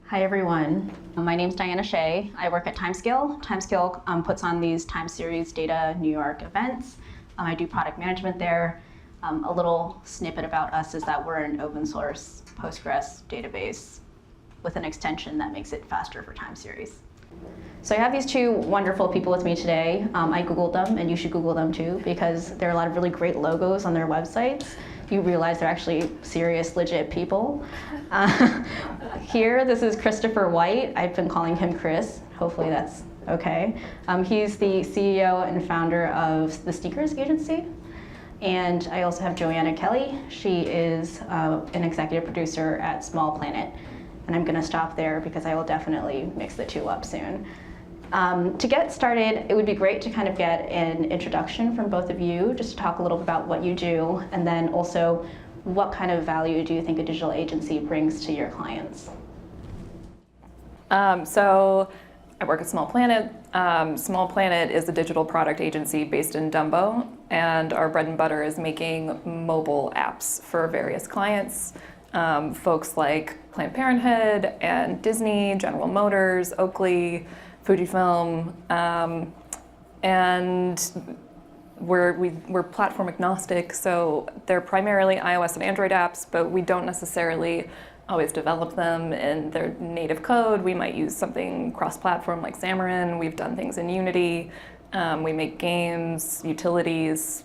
Hi everyone. My name's Diana Shea. I work at Timescale. Timescale puts on these time series data New York events. I do product management there. A little snippet about us is that we're an open source Postgres database with an extension that makes it faster for time series. So I have these two wonderful people with me today. I Googled them, and you should Google them too, because there are a lot of really great logos on their websites. You realize they're actually serious, legit people. Here, this is Christopher White. I've been calling him Chris. Hopefully that's okay. He's the CEO and founder of the Sneakers Agency. And I also have Joanna Kelly. She is an executive producer at Small Planet. And I'm gonna stop there because I will definitely mix the two up soon. To get started, it would be great to kind of get an introduction from both of you, just to talk a little bit about what you do, and then also what kind of value do you think a digital agency brings to your clients? So I work at Small Planet. Small Planet is a digital product agency based in Dumbo, and our bread and butter is making mobile apps for various clients. Folks like Planned Parenthood and Disney, General Motors, Oakley, Fujifilm, and we're platform agnostic, so they're primarily iOS and Android apps, but we don't necessarily always develop them in their native code. We might use something cross-platform like Xamarin. We've done things in Unity. We make games, utilities.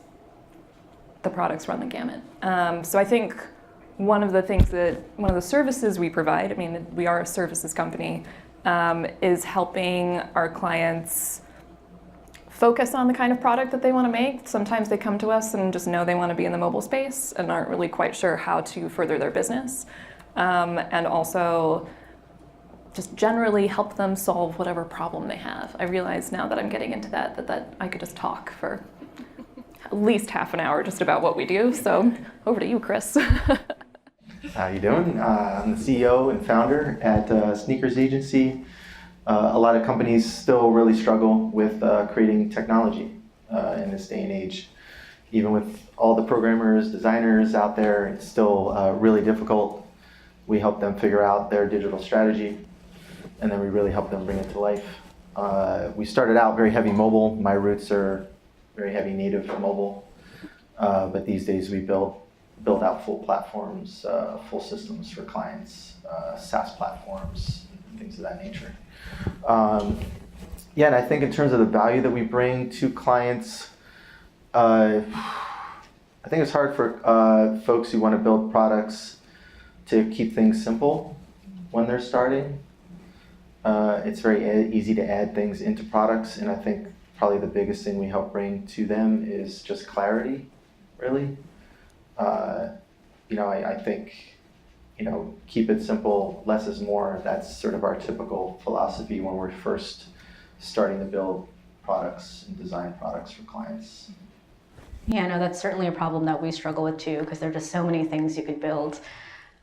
The products run the gamut. So I think one of the services we provide, I mean, we are a services company, is helping our clients focus on the kind of product that they want to make. Sometimes they come to us and just know they want to be in the mobile space and aren't really quite sure how to further their business. And also just generally help them solve whatever problem they have. I realize now that I'm getting into that I could just talk for at least half an hour just about what we do. So over to you, Chris. How you doing? I'm the CEO and founder at Sneakers Agency. A lot of companies still really struggle with creating technology in this day and age. Even with all the programmers, designers out there, it's still really difficult. We help them figure out their digital strategy, and then we really help them bring it to life. We started out very heavy mobile. My roots are very heavy native mobile, but these days we build out full platforms, full systems for clients, SaaS platforms, things of that nature. Yeah, and I think in terms of the value that we bring to clients, I think it's hard for folks who want to build products to keep things simple when they're starting. It's very easy to add things into products, and I think probably the biggest thing we help bring to them is just clarity, really. I think, keep it simple, less is more. That's sort of our typical philosophy when we're first starting to build products and design products for clients. Yeah, no, that's certainly a problem that we struggle with too, because there are just so many things you could build.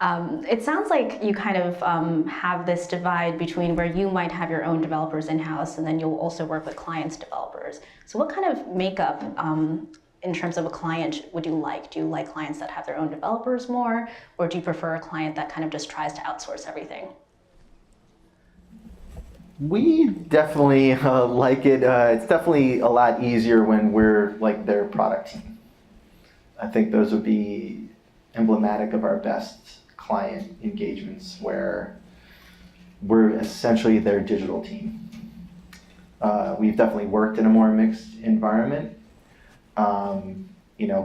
It sounds like you kind of have this divide between where you might have your own developers in-house, and then you'll also work with clients' developers. So what kind of makeup in terms of a client would you like? Do you like clients that have their own developers more, or do you prefer a client that kind of just tries to outsource everything? We definitely like it. It's definitely a lot easier when we're like their product team. I think those would be emblematic of our best client engagements, where we're essentially their digital team. We've definitely worked in a more mixed environment,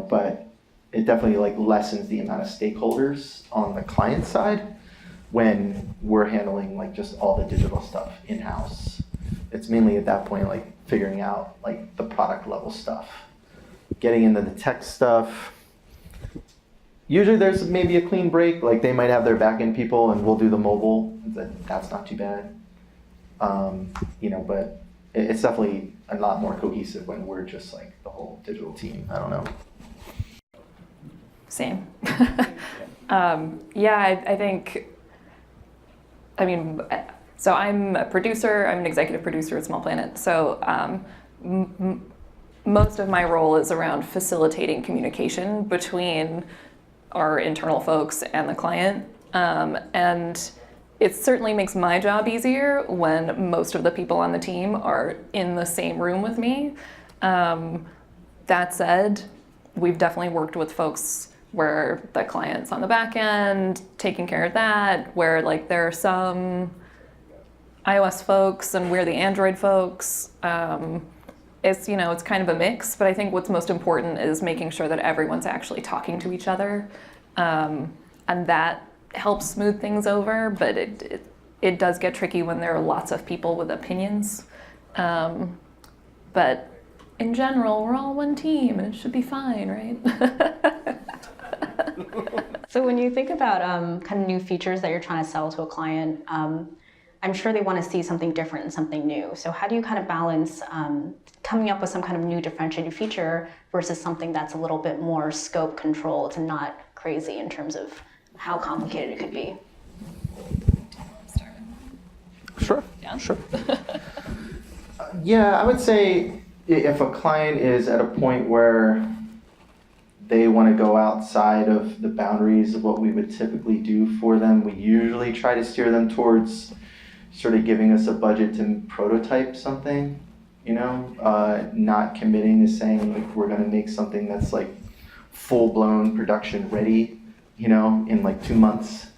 but it definitely lessens the amount of stakeholders on the client side when we're handling just all the digital stuff in-house. It's mainly at that point figuring out the product level stuff, getting into the tech stuff. Usually there's maybe a clean break, they might have their back-end people and we'll do the mobile. That's not too bad. But it's definitely a lot more cohesive when we're just the whole digital team. I don't know. Same. I think, so I'm a producer, I'm an executive producer at Small Planet. So most of my role is around facilitating communication between our internal folks and the client. And it certainly makes my job easier when most of the people on the team are in the same room with me. That said, we've definitely worked with folks where the client's on the back end, taking care of that, where like there are some iOS folks and we're the Android folks. It's, you know, it's kind of a mix, but I think what's most important is making sure that everyone's actually talking to each other. And that helps smooth things over, but it does get tricky when there are lots of people with opinions. But in general, we're all one team and it should be fine, right? So when you think about kind of new features that you're trying to sell to a client, I'm sure they want to see something different and something new. So how do you kind of balance coming up with some kind of new differentiated feature versus something that's a little bit more scope controlled and not crazy in terms of how complicated it could be? Sure. Yeah. Sure. Yeah, I would say if a client is at a point where they want to go outside of the boundaries of what we would typically do for them, we usually try to steer them towards sort of giving us a budget to prototype something, you know, not committing to saying like we're going to make something that's like full-blown production ready, you know, in like 2 months.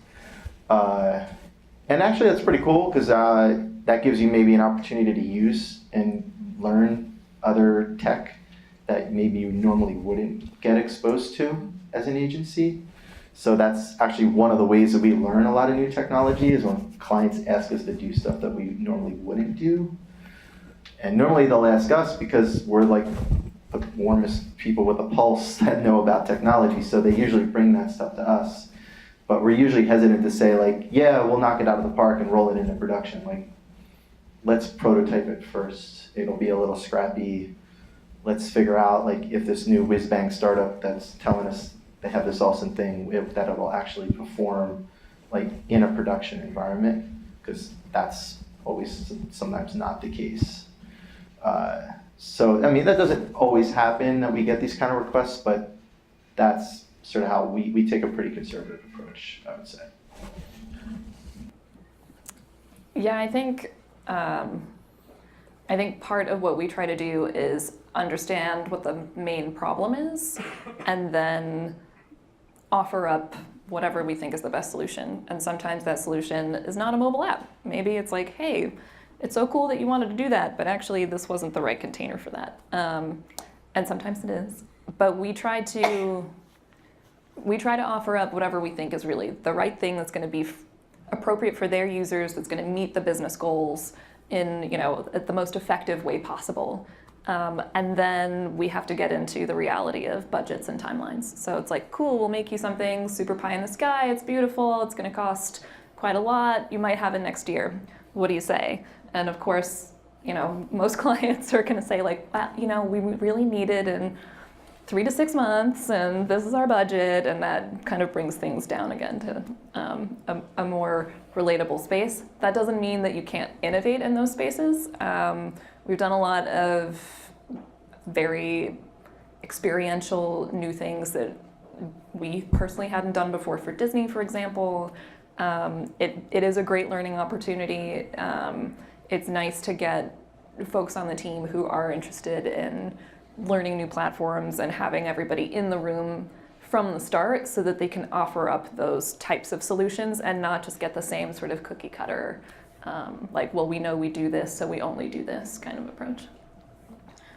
And actually that's pretty cool because that gives you maybe an opportunity to use and learn other tech that maybe you normally wouldn't get exposed to as an agency. So that's actually one of the ways that we learn a lot of new technology is when clients ask us to do stuff that we normally wouldn't do. And normally they'll ask us because we're like the warmest people with a pulse that know about technology, so they usually bring that stuff to us. But we're usually hesitant to say like, yeah, we'll knock it out of the park and roll it into production. Like, let's prototype it first. It'll be a little scrappy. Let's figure out like if this new whiz-bang startup that's telling us they have this awesome thing, that it will actually perform like in a production environment, because that's always sometimes not the case. So, I mean, that doesn't always happen that we get these kind of requests, but that's sort of how we take a pretty conservative approach, I would say. Yeah, I think part of what we try to do is understand what the main problem is and then offer up whatever we think is the best solution. And sometimes that solution is not a mobile app. Maybe it's like, hey, it's so cool that you wanted to do that, but actually this wasn't the right container for that. And sometimes it is. But we try to offer up whatever we think is really the right thing that's going to be appropriate for their users, that's going to meet the business goals in, you know, at the most effective way possible. And then we have to get into the reality of budgets and timelines. So it's like, cool, we'll make you something super pie in the sky, it's beautiful, it's going to cost quite a lot, you might have it next year. What do you say? And of course, you know, most clients are going to say like, well, you know, we really need it in 3 to 6 months, and this is our budget, and that kind of brings things down again to a more relatable space. That doesn't mean that you can't innovate in those spaces. We've done a lot of very experiential new things that we personally hadn't done before for Disney, for example. It is a great learning opportunity. It's nice to get folks on the team who are interested in learning new platforms and having everybody in the room from the start so that they can offer up those types of solutions and not just get the same sort of cookie cutter, like, well, we know we do this, so we only do this kind of approach.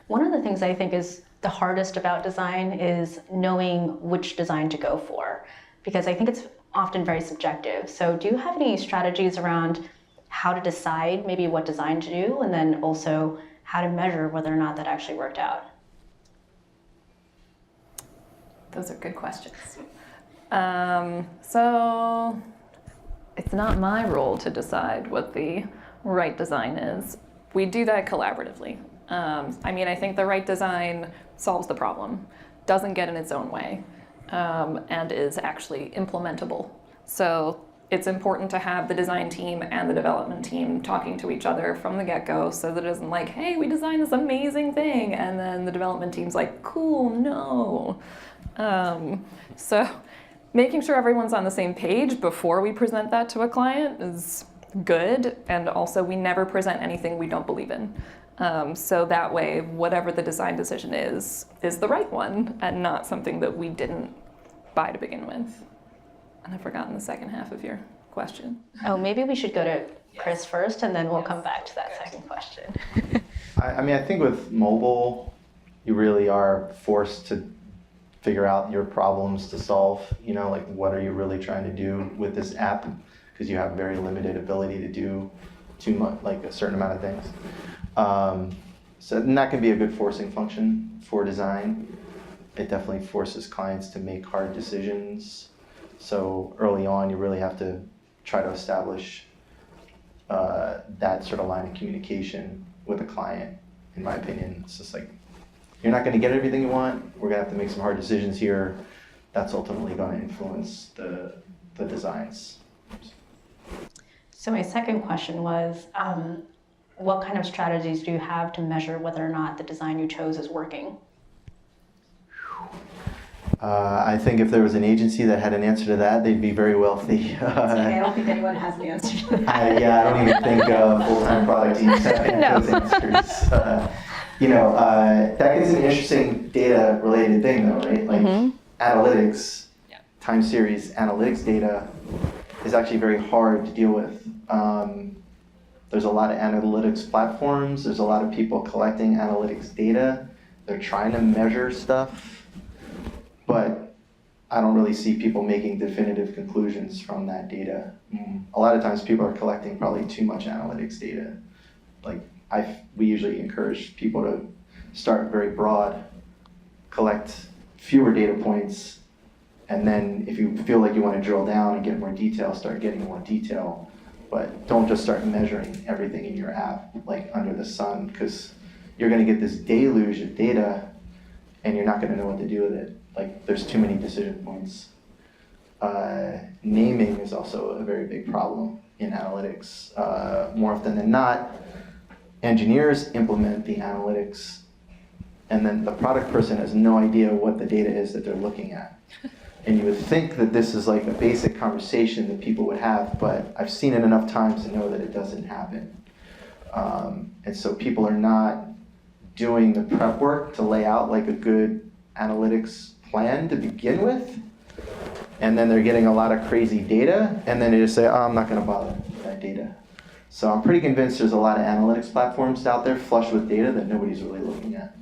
One of the things I think is the hardest about design is knowing which design to go for, because I think it's often very subjective. So do you have any strategies around how to decide maybe what design to do, and then also how to measure whether or not that actually worked out? Those are good questions. So it's not my role to decide what the right design is. We do that collaboratively. I mean, I think the right design solves the problem, doesn't get in its own way, and is actually implementable. So it's important to have the design team and the development team talking to each other from the get-go, so that it isn't like, hey, we designed this amazing thing, and then the development team's like, cool, no. So making sure everyone's on the same page before we present that to a client is good, and also we never present anything we don't believe in. So that way, whatever the design decision is the right one, and not something that we didn't buy to begin with. And I've forgotten the second half of your question. Oh, maybe we should go to Chris first, and then we'll come back to that second question. I mean, I think with mobile, you really are forced to figure out your problems to solve. You know, like what are you really trying to do with this app? Because you have very limited ability to do too much, like a certain amount of things. So and that can be a good forcing function for design. It definitely forces clients to make hard decisions. So early on, you really have to try to establish that sort of line of communication with a client. In my opinion, it's just like, you're not going to get everything you want. We're going to have to make some hard decisions here. That's ultimately going to influence the designs. So my second question was, what kind of strategies do you have to measure whether or not the design you chose is working? I think if there was an agency that had an answer to that, they'd be very wealthy. I don't think anyone has an answer to that. I don't even think full-time product teams have those answers. That gets an interesting data-related thing, though, right? Like analytics, time series analytics data is actually very hard to deal with. There's a lot of analytics platforms. There's a lot of people collecting analytics data. They're trying to measure stuff. But I don't really see people making definitive conclusions from that data. A lot of times people are collecting probably too much analytics data. Like we usually encourage people to start very broad, collect fewer data points, and then if you feel like you want to drill down and get more detail, start getting more detail. But don't just start measuring everything in your app like under the sun, because you're going to get this deluge of data and you're not going to know what to do with it. Like, there's too many decision points. Naming is also a very big problem in analytics. More often than not, engineers implement the analytics, and then the product person has no idea what the data is that they're looking at. And you would think that this is like a basic conversation that people would have, but I've seen it enough times to know that it doesn't happen. And so people are not doing the prep work to lay out like a good analytics plan to begin with, and then they're getting a lot of crazy data, and then they just say, oh, I'm not going to bother with that data. So I'm pretty convinced there's a lot of analytics platforms out there flush with data that nobody's really looking at.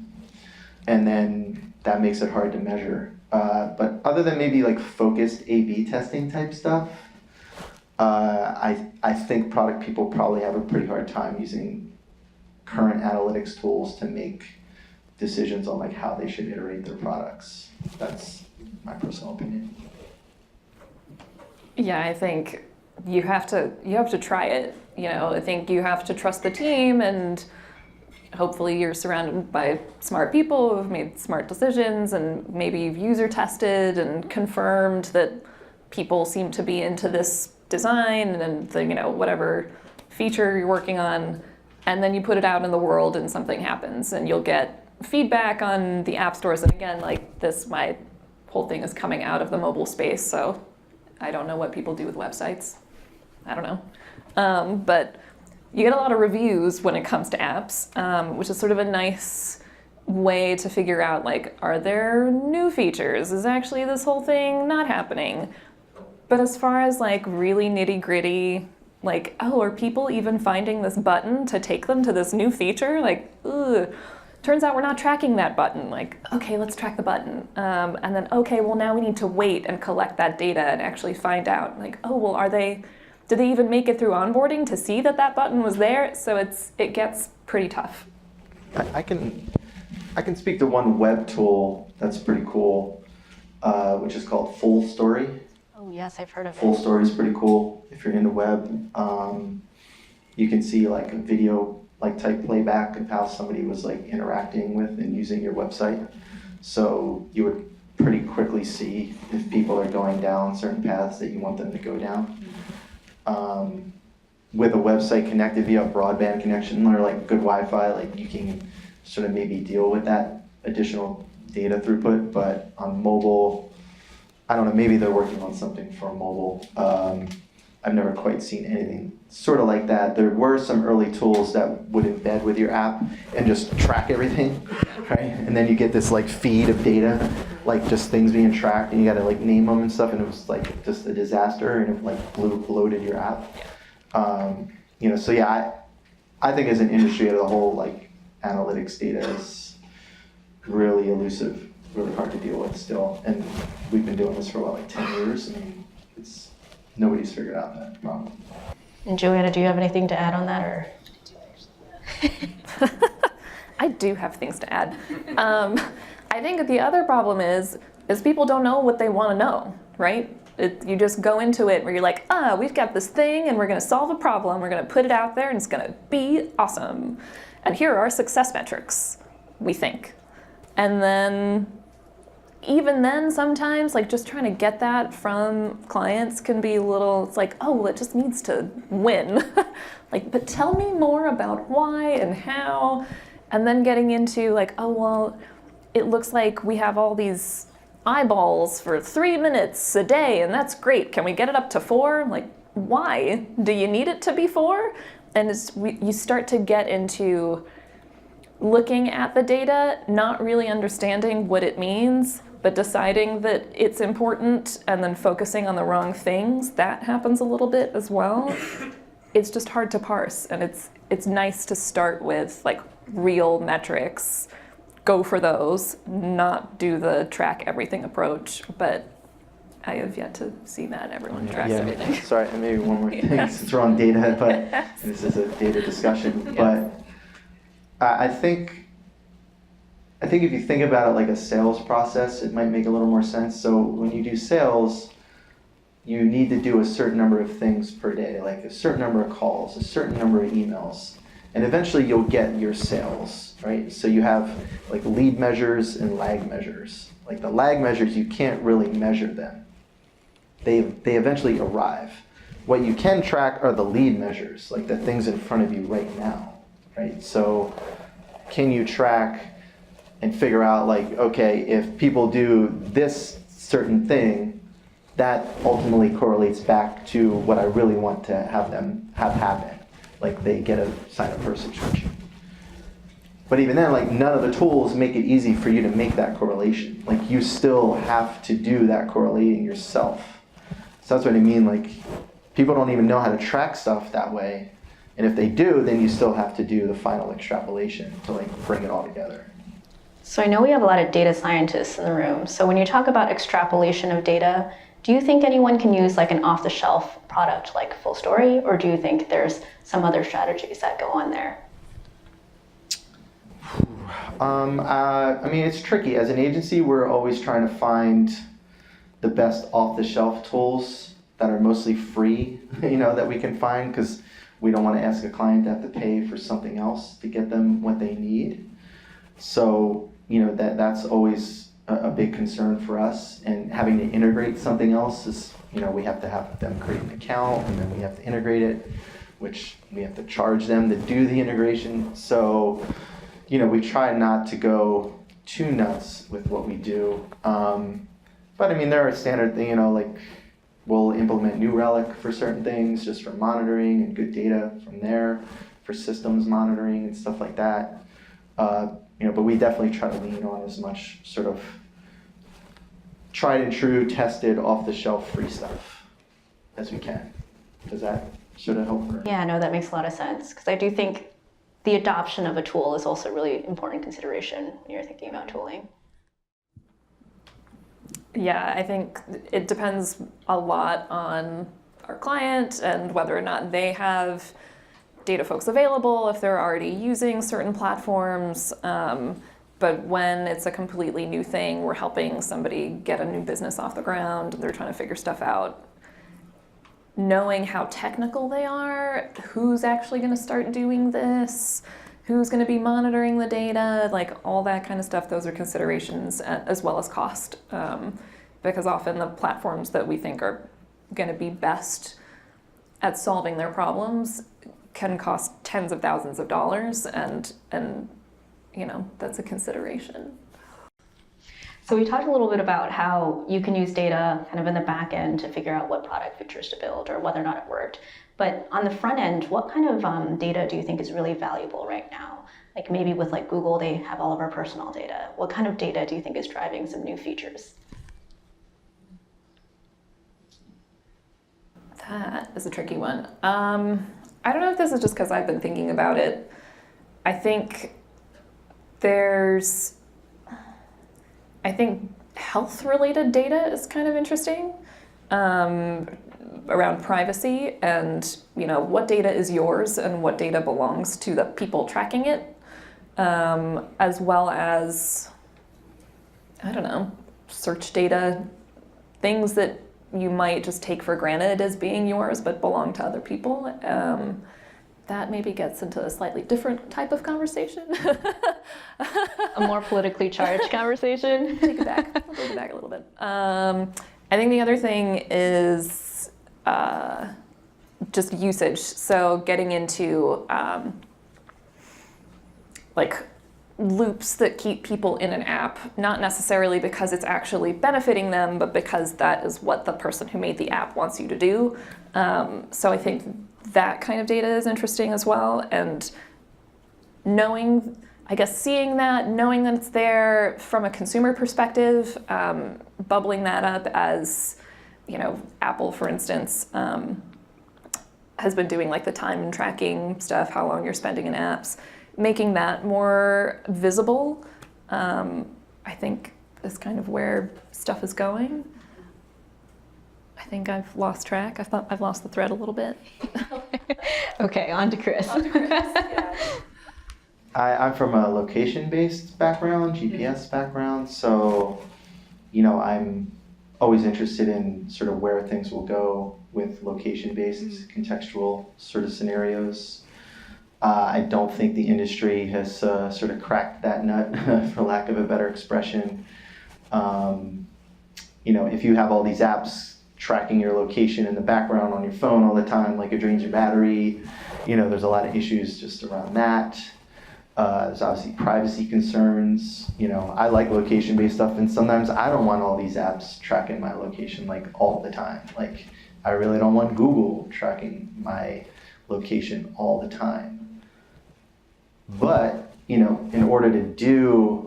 And then that makes it hard to measure. But other than maybe like focused A/B testing type stuff, I think product people probably have a pretty hard time using current analytics tools to make decisions on like how they should iterate their products. That's my personal opinion. Yeah, I think you have to try it. I think you have to trust the team, and hopefully you're surrounded by smart people who've made smart decisions, and maybe you've user tested and confirmed that people seem to be into this design and whatever feature you're working on, and then you put it out in the world and something happens, and you'll get feedback on the app stores. And again, like this, my whole thing is coming out of the mobile space, so I don't know what people do with websites. I don't know. But you get a lot of reviews when it comes to apps, which is sort of a nice way to figure out, like, are there new features? Is actually this whole thing not happening? But as far as like really nitty gritty, like, oh, are people even finding this button to take them to this new feature? Like, ugh. Turns out we're not tracking that button. Like, okay, let's track the button. And then, okay, well now we need to wait and collect that data and actually find out, like, oh, well, did they even make it through onboarding to see that that button was there? So it gets pretty tough. I can speak to one web tool that's pretty cool, which is called Full Story. Oh yes, I've heard of it. Full Story is pretty cool if you're into web. You can see like a video like type playback of how somebody was like interacting with and using your website. So you would pretty quickly see if people are going down certain paths that you want them to go down. With a website connected via a broadband connection or like good Wi-Fi, like you can sort of maybe deal with that additional data throughput, but on mobile, I don't know, maybe they're working on something for mobile. I've never quite seen anything sort of like that. There were some early tools that would embed with your app and just track everything, right? And then you get this like feed of data, like just things being tracked, and you got to like name them and stuff, and it was like just a disaster, and it like bloated your app. So yeah, I think as an industry as a whole, like analytics data is really elusive, really hard to deal with still, and we've been doing this for what, like 10 years. I mean, nobody's figured out that problem. And Joanna, do you have anything to add on that, or? I do have things to add. I think the other problem is people don't know what they want to know, right? You just go into it where you're like, we've got this thing and we're going to solve a problem, we're going to put it out there and it's going to be awesome. And here are our success metrics, we think. And then, even then sometimes, like just trying to get that from clients can be a little, it's like, oh, well, it just needs to win. Like, but tell me more about why and how. And then getting into like, oh, well, it looks like we have all these eyeballs for 3 minutes a day, and that's great. Can we get it up to 4? Like, why? Do you need it to be 4? And you start to get into looking at the data, not really understanding what it means, but deciding that it's important and then focusing on the wrong things. That happens a little bit as well. It's just hard to parse, and it's nice to start with like real metrics, go for those, not do the track everything approach, but I have yet to see that everyone tracks everything. Sorry, and maybe one more thing, since we're on data, but this is a data discussion, but I think if you think about it like a sales process, it might make a little more sense. So when you do sales, you need to do a certain number of things per day, like a certain number of calls, a certain number of emails, and eventually you'll get your sales, right? So you have like lead measures and lag measures. Like the lag measures, you can't really measure them. They eventually arrive. What you can track are the lead measures, like the things in front of you right now, right? So can you track and figure out like, okay, if people do this certain thing, that ultimately correlates back to what I really want to have them have happen. Like they get a sign up for a subscription. But even then, like none of the tools make it easy for you to make that correlation. Like you still have to do that correlating yourself. So that's what I mean, like people don't even know how to track stuff that way. And if they do, then you still have to do the final extrapolation to like bring it all together. So I know we have a lot of data scientists in the room. So when you talk about extrapolation of data, do you think anyone can use like an off-the-shelf product like Full Story, or do you think there's some other strategies that go on there? I mean, it's tricky. As an agency, we're always trying to find the best off-the-shelf tools that are mostly free, that we can find, because we don't want to ask a client to have to pay for something else to get them what they need. So, that's always a big concern for us. And having to integrate something else is, we have to have them create an account, and then we have to integrate it, which we have to charge them to do the integration. So, we try not to go too nuts with what we do. But I mean, there are standard things, like we'll implement New Relic for certain things, just for monitoring and good data from there, for systems monitoring and stuff like that. But we definitely try to lean on as much sort of tried and true, tested, off-the-shelf free stuff as we can. Does that sort of help? Yeah, no, that makes a lot of sense, because I do think the adoption of a tool is also a really important consideration when you're thinking about tooling. Yeah, I think it depends a lot on our client and whether or not they have data folks available, if they're already using certain platforms. But when it's a completely new thing, we're helping somebody get a new business off the ground, they're trying to figure stuff out. Knowing how technical they are, who's actually going to start doing this, who's going to be monitoring the data, like all that kind of stuff, those are considerations, as well as cost. Because often the platforms that we think are going to be best at solving their problems can cost tens of thousands of dollars, and that's a consideration. So we talked a little bit about how you can use data kind of in the back end to figure out what product features to build or whether or not it worked. But on the front end, what kind of data do you think is really valuable right now? Like maybe with like Google, they have all of our personal data. What kind of data do you think is driving some new features? That is a tricky one. I don't know if this is just because I've been thinking about it. I think health-related data is kind of interesting around privacy and what data is yours and what data belongs to the people tracking it, as well as, I don't know, search data, things that you might just take for granted as being yours but belong to other people. That maybe gets into a slightly different type of conversation. A more politically charged conversation? Take it back. I'll take it back a little bit. I think the other thing is just usage. So getting into like loops that keep people in an app, not necessarily because it's actually benefiting them, but because that is what the person who made the app wants you to do. So I think that kind of data is interesting as well. And seeing that, knowing that it's there from a consumer perspective, bubbling that up as, Apple, for instance, has been doing like the time and tracking stuff, how long you're spending in apps, making that more visible, I think is kind of where stuff is going. I think I've lost track. I've lost the thread a little bit. Okay, on to Chris. Yeah. I'm from a location-based background, GPS background, so I'm always interested in sort of where things will go with location-based contextual sort of scenarios. I don't think the industry has sort of cracked that nut, for lack of a better expression. If you have all these apps tracking your location in the background on your phone all the time, like it drains your battery, there's a lot of issues just around that. There's obviously privacy concerns. I like location-based stuff, and sometimes I don't want all these apps tracking my location like all the time. Like, I really don't want Google tracking my location all the time. But, in order to do,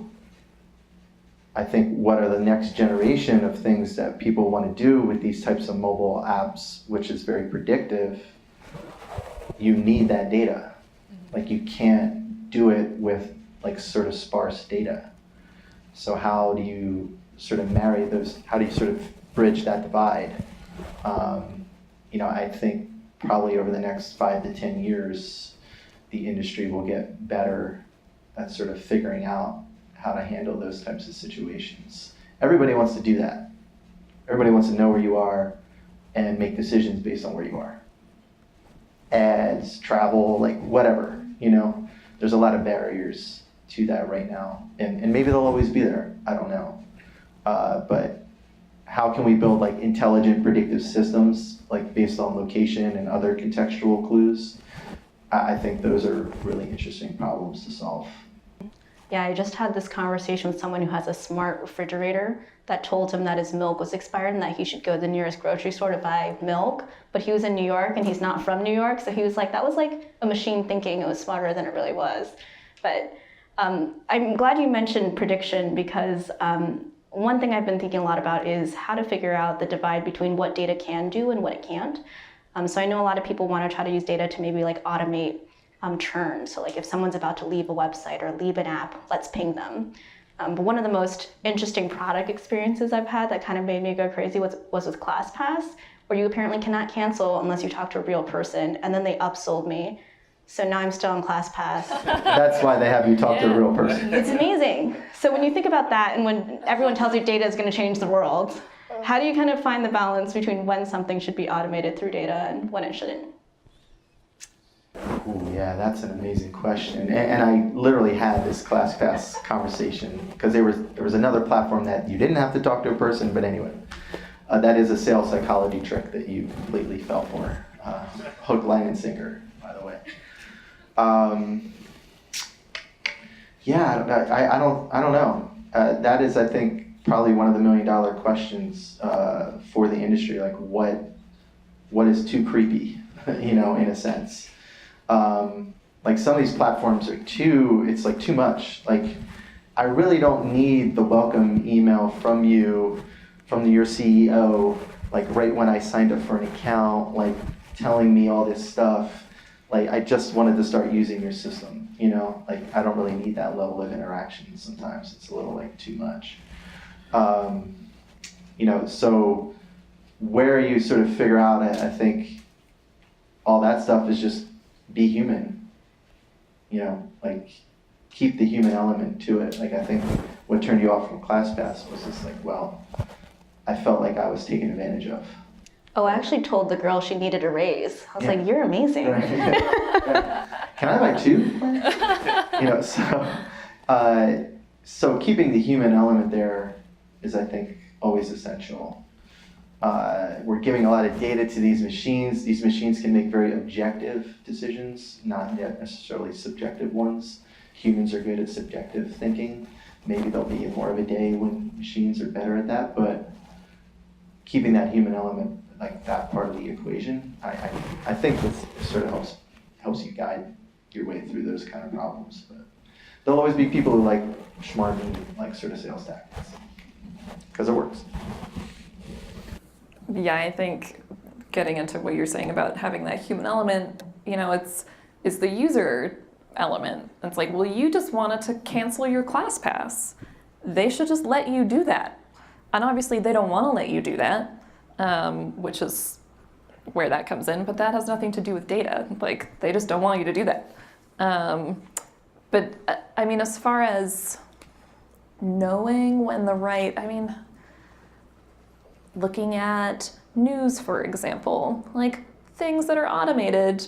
I think, what are the next generation of things that people want to do with these types of mobile apps, which is very predictive, you need that data. Like, you can't do it with like sort of sparse data. So how do you sort of marry those? How do you sort of bridge that divide? I think probably over the next 5 to 10 years, the industry will get better at sort of figuring out how to handle those types of situations. Everybody wants to do that. Everybody wants to know where you are and make decisions based on where you are. Ads, travel, like whatever, There's a lot of barriers to that right now. And maybe they'll always be there, I don't know. But how can we build like intelligent predictive systems, like based on location and other contextual clues? I think those are really interesting problems to solve. Yeah, I just had this conversation with someone who has a smart refrigerator that told him that his milk was expired and that he should go to the nearest grocery store to buy milk. But he was in New York and he's not from New York, so he was like, that was like a machine thinking it was smarter than it really was. But I'm glad you mentioned prediction, because one thing I've been thinking a lot about is how to figure out the divide between what data can do and what it can't. So I know a lot of people want to try to use data to maybe like automate churn. So like if someone's about to leave a website or leave an app, let's ping them. But one of the most interesting product experiences I've had that kind of made me go crazy was with ClassPass, where you apparently cannot cancel unless you talk to a real person, and then they upsold me. So now I'm still on ClassPass. That's why they have you talk to a real person. It's amazing. So when you think about that, and when everyone tells you data is going to change the world, how do you kind of find the balance between when something should be automated through data and when it shouldn't? Ooh, yeah, that's an amazing question. And I literally had this ClassPass conversation because there was another platform that you didn't have to talk to a person, but anyway. That is a sales psychology trick that you completely fell for. Hook, line, and sinker, by the way. Yeah, I don't know. That is, I think, probably one of the $1 million questions for the industry. Like, what is too creepy, in a sense. Like some of these platforms are it's like too much. Like, I really don't need the welcome email from you, from your CEO, like right when I signed up for an account, like telling me all this stuff. Like, I just wanted to start using your system, like I don't really need that level of interaction. Sometimes it's a little like too much. So where you sort of figure out, I think all that stuff is just be human, like keep the human element to it. Like, I think what turned you off from ClassPass was just like, well, I felt like I was taken advantage of. Oh, I actually told the girl she needed a raise. I was like, you're amazing. Right. Can I buy 2? So keeping the human element there is, I think, always essential. We're giving a lot of data to these machines. These machines can make very objective decisions, not yet necessarily subjective ones. Humans are good at subjective thinking. Maybe there'll be more of a day when machines are better at that, but keeping that human element, like that part of the equation, I think this sort of helps you guide your way through those kind of problems. But there'll always be people who like smarmy, like sort of sales tactics, because it works. Yeah, I think getting into what you're saying about having that human element, it's the user element. It's like, well, you just wanted to cancel your ClassPass. They should just let you do that. And obviously they don't want to let you do that, which is where that comes in, but that has nothing to do with data. Like, they just don't want you to do that. But I mean, as far as knowing when looking at news, for example, like things that are automated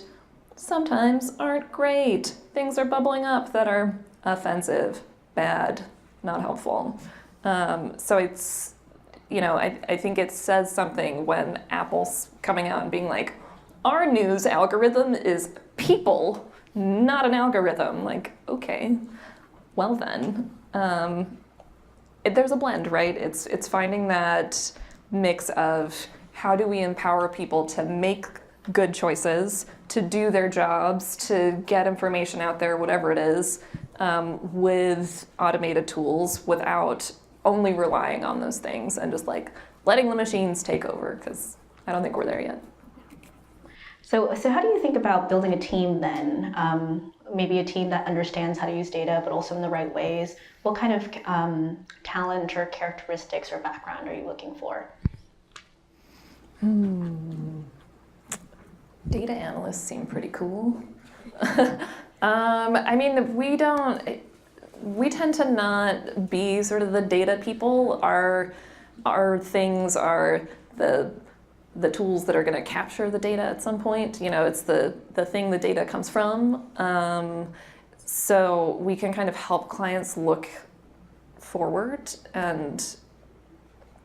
sometimes aren't great. Things are bubbling up that are offensive, bad, not helpful. So it's, I think it says something when Apple's coming out and being like, our news algorithm is people, not an algorithm. Like, okay, well then. There's a blend, right? It's finding that mix of how do we empower people to make good choices, to do their jobs, to get information out there, whatever it is, with automated tools without only relying on those things and just like letting the machines take over, because I don't think we're there yet. So how do you think about building a team then? Maybe a team that understands how to use data, but also in the right ways. What kind of talent or characteristics or background are you looking for? Data analysts seem pretty cool. We tend to not be sort of the data people. Our things are the tools that are going to capture the data at some point. It's the thing the data comes from. So we can kind of help clients look forward and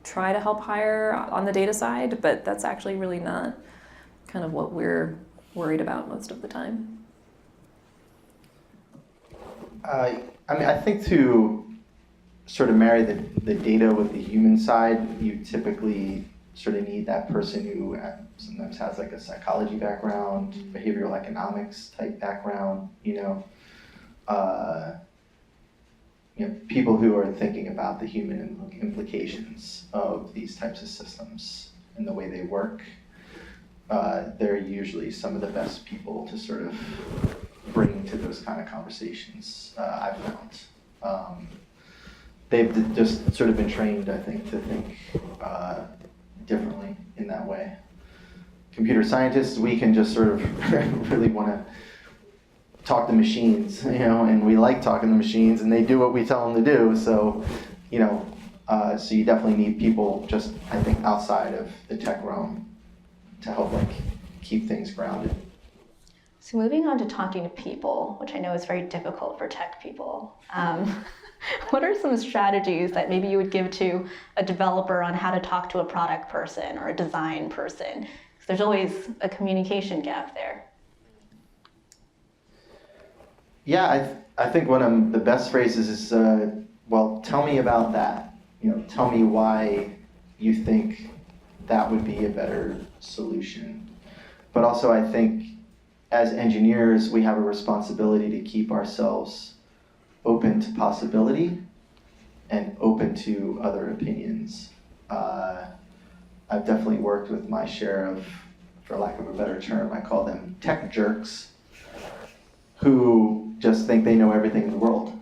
try to help hire on the data side, but that's actually really not kind of what we're worried about most of the time. I think to sort of marry the data with the human side, you typically sort of need that person who sometimes has like a psychology background, behavioral economics type background, people who are thinking about the human implications of these types of systems and the way they work. They're usually some of the best people to sort of bring to those kind of conversations, I've found. They've just sort of been trained, I think, to think differently in that way. Computer scientists, we can just sort of really want to talk to machines, and we like talking to machines, and they do what we tell them to do. So, so you definitely need people just, I think, outside of the tech realm to help keep things grounded. So moving on to talking to people, which I know is very difficult for tech people. What are some strategies that maybe you would give to a developer on how to talk to a product person or a design person? Because there's always a communication gap there. Yeah, I think one of the best phrases is, well, tell me about that. tell me why you think that would be a better solution. But also I think as engineers, we have a responsibility to keep ourselves open to possibility and open to other opinions. I've definitely worked with my share of, for lack of a better term, I call them tech jerks, who just think they know everything in the world.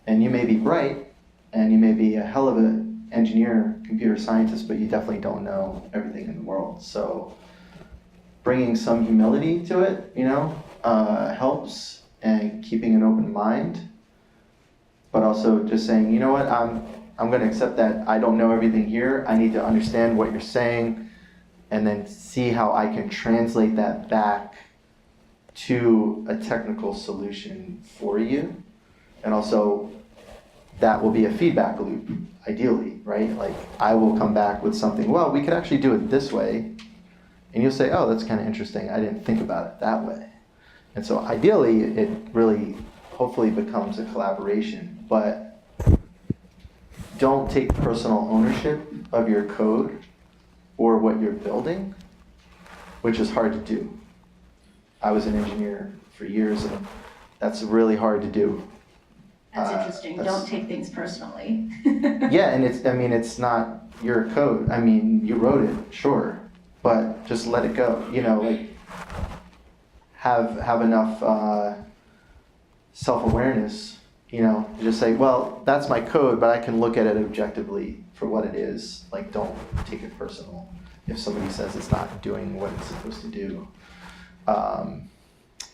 And you may be bright, and you may be a hell of an engineer, computer scientist, but you definitely don't know everything in the world. So bringing some humility to it, helps, and keeping an open mind, but also just saying, you know what, I'm going to accept that I don't know everything here. I need to understand what you're saying, and then see how I can translate that back to a technical solution for you. And also, that will be a feedback loop, ideally, right? Like, I will come back with something, well, we could actually do it this way. And you'll say, oh, that's kind of interesting. I didn't think about it that way. And so ideally, it really, hopefully becomes a collaboration. But don't take personal ownership of your code or what you're building, which is hard to do. I was an engineer for years, and that's really hard to do. That's interesting. Don't take things personally. Yeah, and it's not your code. You wrote it, sure, but just let it go. Have enough self-awareness. Just say, well, that's my code, but I can look at it objectively for what it is. Like, don't take it personal if somebody says it's not doing what it's supposed to do. But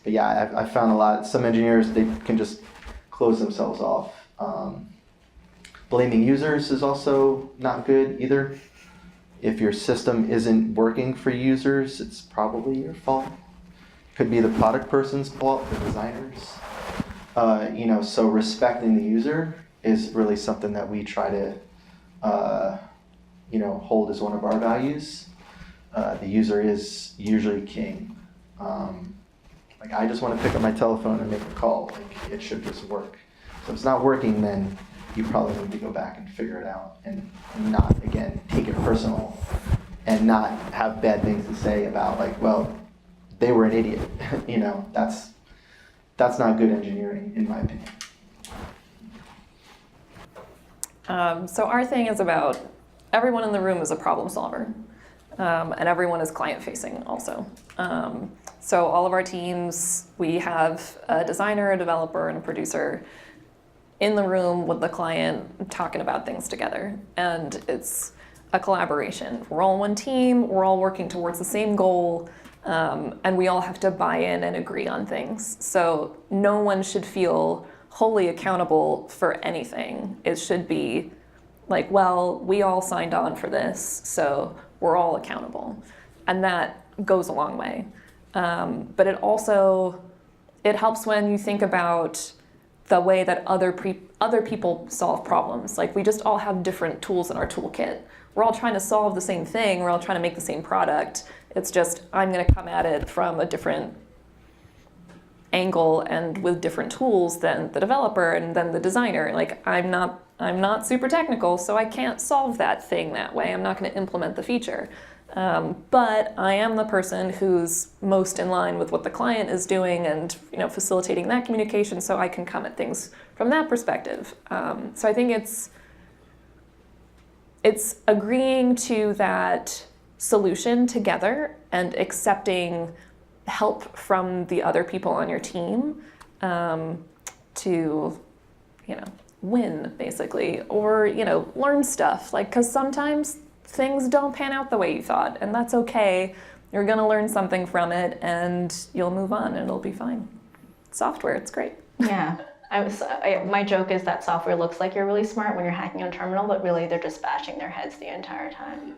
yeah, I found some engineers, they can just close themselves off. Blaming users is also not good either. If your system isn't working for users, it's probably your fault. Could be the product person's fault, the designers. So respecting the user is really something that we try to, hold as one of our values. The user is usually king. I just want to pick up my telephone and make a call. It should just work. So if it's not working, then you probably need to go back and figure it out and not, again, take it personal and not have bad things to say about, well, they were an idiot. That's not good engineering, in my opinion. So our thing is about everyone in the room is a problem solver, and everyone is client-facing also. So all of our teams, we have a designer, a developer, and a producer in the room with the client talking about things together. And it's a collaboration. We're all one team, we're all working towards the same goal, and we all have to buy in and agree on things. So no one should feel wholly accountable for anything. It should be like, well, we all signed on for this, so we're all accountable. And that goes a long way. But it helps when you think about the way that other people solve problems. We just all have different tools in our toolkit. We're all trying to solve the same thing. We're all trying to make the same product. It's just I'm going to come at it from a different angle and with different tools than the developer and then the designer. I'm not super technical, so I can't solve that thing that way. I'm not going to implement the feature. But I am the person who's most in line with what the client is doing and facilitating that communication, so I can come at things from that perspective. So I think it's agreeing to that solution together and accepting help from the other people on your team to win, basically, or learn stuff, because sometimes things don't pan out the way you thought, and that's okay. You're going to learn something from it, and you'll move on, and it'll be fine. Software, it's great. Yeah. My joke is that software looks like you're really smart when you're hacking on terminal, but really they're just bashing their heads the entire time.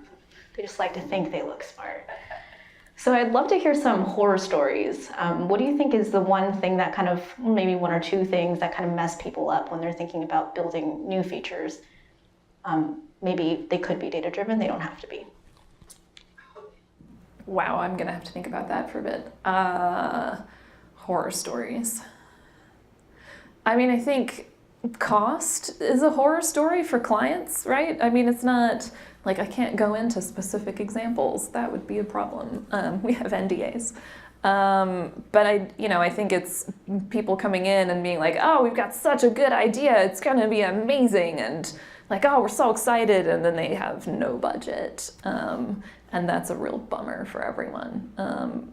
They just like to think they look smart. So I'd love to hear some horror stories. What do you think is the one thing that maybe one or two things that kind of mess people up when they're thinking about building new features? Maybe they could be data-driven, they don't have to be. Wow, I'm gonna have to think about that for a bit. Horror stories. I think Cost is a horror story for clients, right? I mean, it's not like I can't go into specific examples. That would be a problem. We have NDAs. But I think it's people coming in and being like, oh, we've got such a good idea. It's going to be amazing. And like, oh, we're so excited. And then they have no budget. And that's a real bummer for everyone.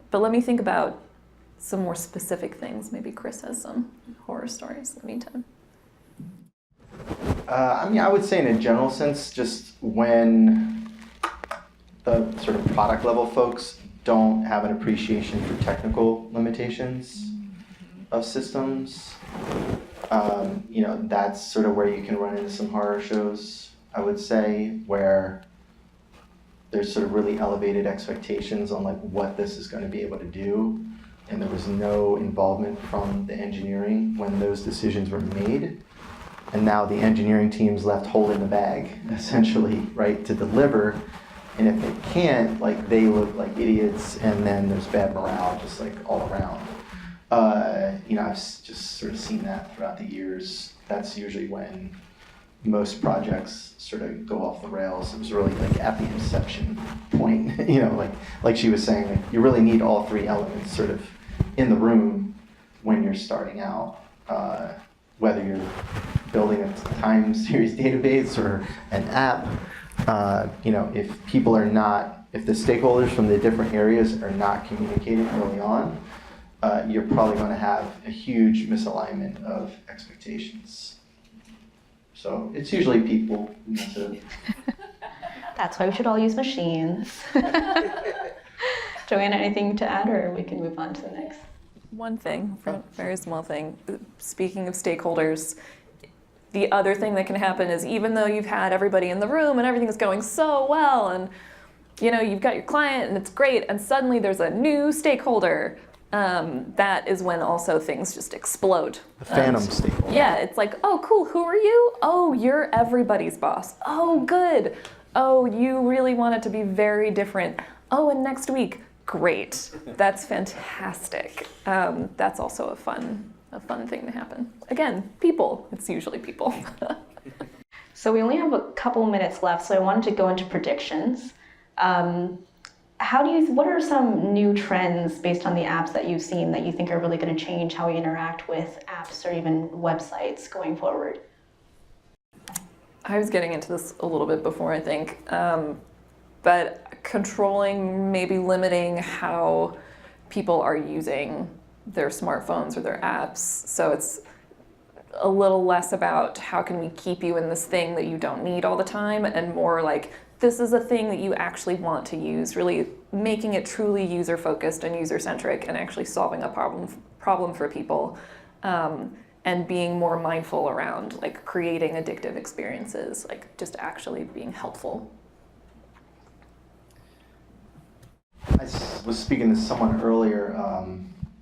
But let me think about some more specific things. Maybe Chris has some horror stories in the meantime. I would say in a general sense, just when the sort of product level folks don't have an appreciation for technical limitations of systems, that's sort of where you can run into some horror shows, I would say, where there's sort of really elevated expectations on like what this is going to be able to do, and there was no involvement from the engineering when those decisions were made. And now the engineering team's left holding the bag, essentially, right, to deliver. And if they can't, like, they look like idiots, and then there's bad morale just like all around. I've just sort of seen that throughout the years. That's usually when most projects sort of go off the rails. It was really like at the inception point, like she was saying, like, you really need all three elements sort of in the room when you're starting out. Whether you're building a time series database or an app, if the stakeholders from the different areas are not communicating early on, you're probably going to have a huge misalignment of expectations. So it's usually people. That's why we should all use machines. Joanna, anything to add, or we can move on to the next? One thing, a very small thing. Speaking of stakeholders, the other thing that can happen is even though you've had everybody in the room and everything's going so well and you've got your client and it's great, and suddenly there's a new stakeholder, that is when also things just explode. The phantom stakeholder. Yeah, it's like, oh, cool, who are you? Oh, you're everybody's boss. Oh, good. Oh, you really want it to be very different. Oh, and next week, great. That's fantastic. That's also a fun thing to happen. Again, people. It's usually people. So we only have a couple minutes left, so I wanted to go into predictions. What are some new trends based on the apps that you've seen that you think are really going to change how we interact with apps or even websites going forward? I was getting into this a little bit before, I think. But controlling, maybe limiting how people are using their smartphones or their apps. So it's a little less about how can we keep you in this thing that you don't need all the time, and more like, this is a thing that you actually want to use, really making it truly user-focused and user-centric and actually solving a problem for people, and being more mindful around like creating addictive experiences, like just actually being helpful. I was speaking to someone earlier.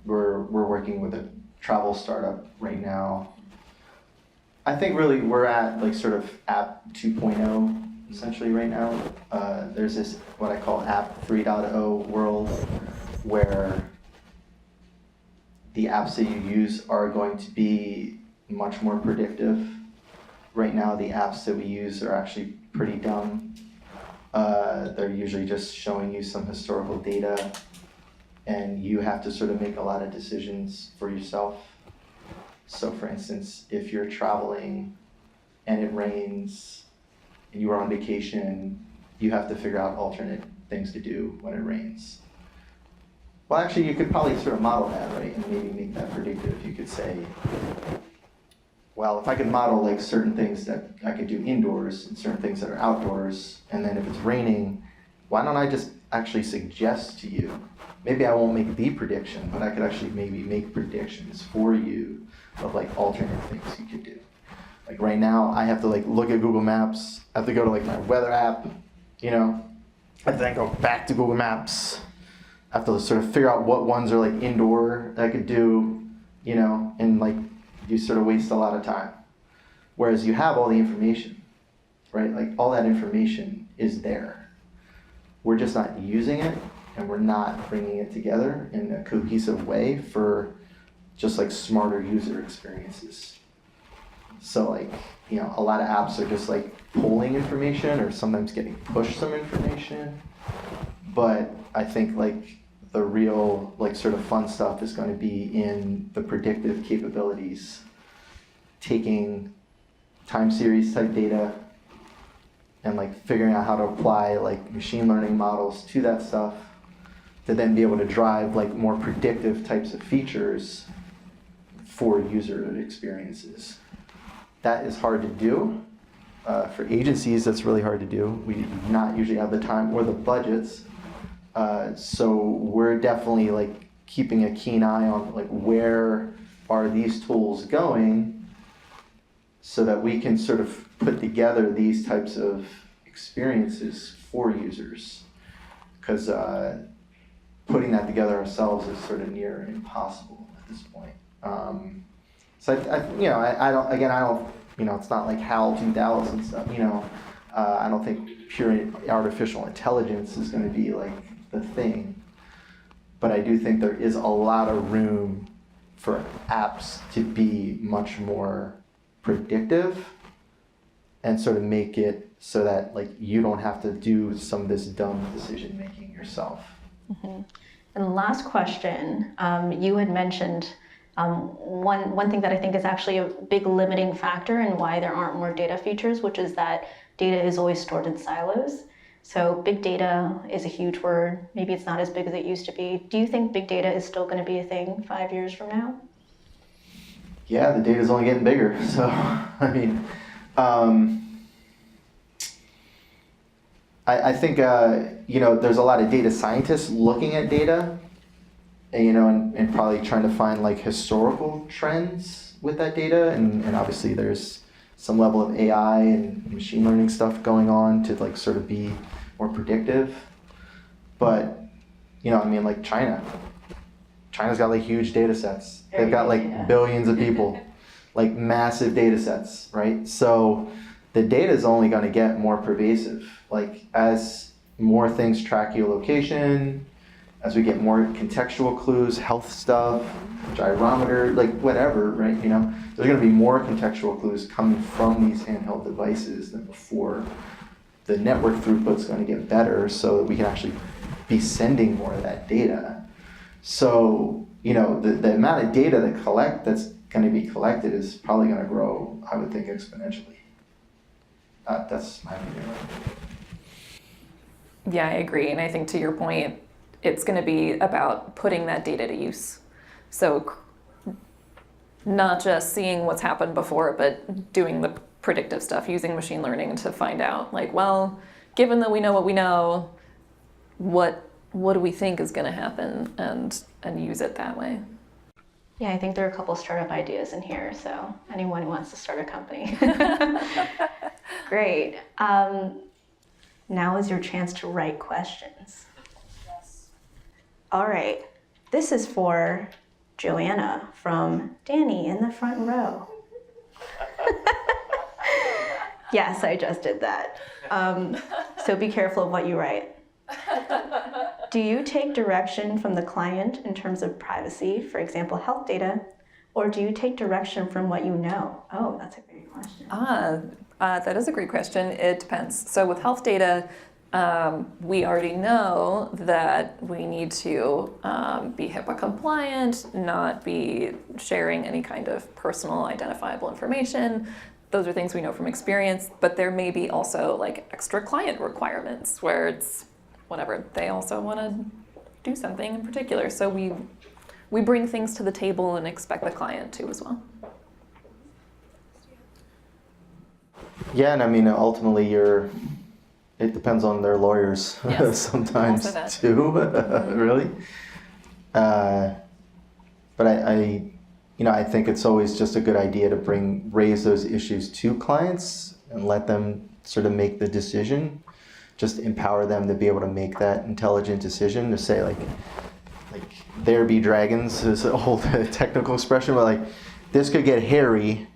We're working with a travel startup right now. I think really we're at like sort of app 2.0 essentially right now. There's this what I call app 3.0 world where the apps that you use are going to be much more predictive. Right now the apps that we use are actually pretty dumb. They're usually just showing you some historical data, and you have to sort of make a lot of decisions for yourself. So for instance, if you're traveling and it rains and you are on vacation, you have to figure out alternate things to do when it rains. Well, actually, you could probably sort of model that, right, and maybe make that predictive. You could say, well, if I could model like certain things that I could do indoors and certain things that are outdoors, and then if it's raining, why don't I just actually suggest to you, maybe I won't make the prediction, but I could actually maybe make predictions for you of like alternate things you could do. Like right now, I have to like look at Google Maps, I have to go to like my weather app, I then go back to Google Maps. I have to sort of figure out what ones are like indoor that I could do, and like you sort of waste a lot of time. Whereas you have all the information, right? Like all that information is there. We're just not using it, and we're not bringing it together in a cohesive way for just like smarter user experiences. So like, a lot of apps are just like pulling information or sometimes getting pushed some information. But I think like the real like sort of fun stuff is going to be in the predictive capabilities, taking time series type data and like figuring out how to apply like machine learning models to that stuff to then be able to drive like more predictive types of features for user experiences. That is hard to do. For agencies, that's really hard to do. We do not usually have the time or the budgets. So we're definitely like keeping a keen eye on like where are these tools going so that we can sort of put together these types of experiences for users. Because putting that together ourselves is sort of near impossible at this point. So I don't, it's not like HAL 2000 stuff, I don't think pure artificial intelligence is going to be like the thing. But I do think there is a lot of room for apps to be much more predictive and sort of make it so that like you don't have to do some of this dumb decision making yourself. Mm-hmm. And last question, you had mentioned one thing that I think is actually a big limiting factor in why there aren't more data features, which is that data is always stored in silos. So big data is a huge word. Maybe it's not as big as it used to be. Do you think big data is still going to be a thing 5 years from now? Yeah, the data's only getting bigger. So, I mean, I think, there's a lot of data scientists looking at data, and probably trying to find like historical trends with that data. And obviously there's some level of AI and machine learning stuff going on to like sort of be more predictive. But, like China's got like huge data sets. They've got like billions of people, like massive data sets, right? So the data is only going to get more pervasive. Like as more things track your location, as we get more contextual clues, health stuff, gyrometer, like whatever, right? There's going to be more contextual clues coming from these handheld devices than before. The network throughput's going to get better so that we can actually be sending more of that data. So, the amount of data that's going to be collected is probably going to grow, I would think, exponentially. That's my opinion. Yeah, I agree. And I think to your point, it's going to be about putting that data to use. So not just seeing what's happened before, but doing the predictive stuff, using machine learning to find out, like, well, given that we know what we know, what do we think is going to happen, and use it that way. Yeah, I think there are a couple startup ideas in here, so anyone who wants to start a company. Great. Now is your chance to write questions. Yes. All right. This is for Joanna from Danny in the front row. Yes, I just did that. So be careful of what you write. Do you take direction from the client in terms of privacy, for example, health data, or do you take direction from what you know? Oh, that's a great question. That is a great question. It depends. So with health data, we already know that we need to be HIPAA compliant, not be sharing any kind of personal identifiable information. Those are things we know from experience, but there may be also like extra client requirements where it's whatever, they also want to do something in particular. So we bring things to the table and expect the client to as well. Yeah, and I mean, ultimately, it depends on their lawyers sometimes too, really. But I think it's always just a good idea to raise those issues to clients and let them sort of make the decision. Just empower them to be able to make that intelligent decision. To say like there be dragons is an old technical expression, but like this could get hairy,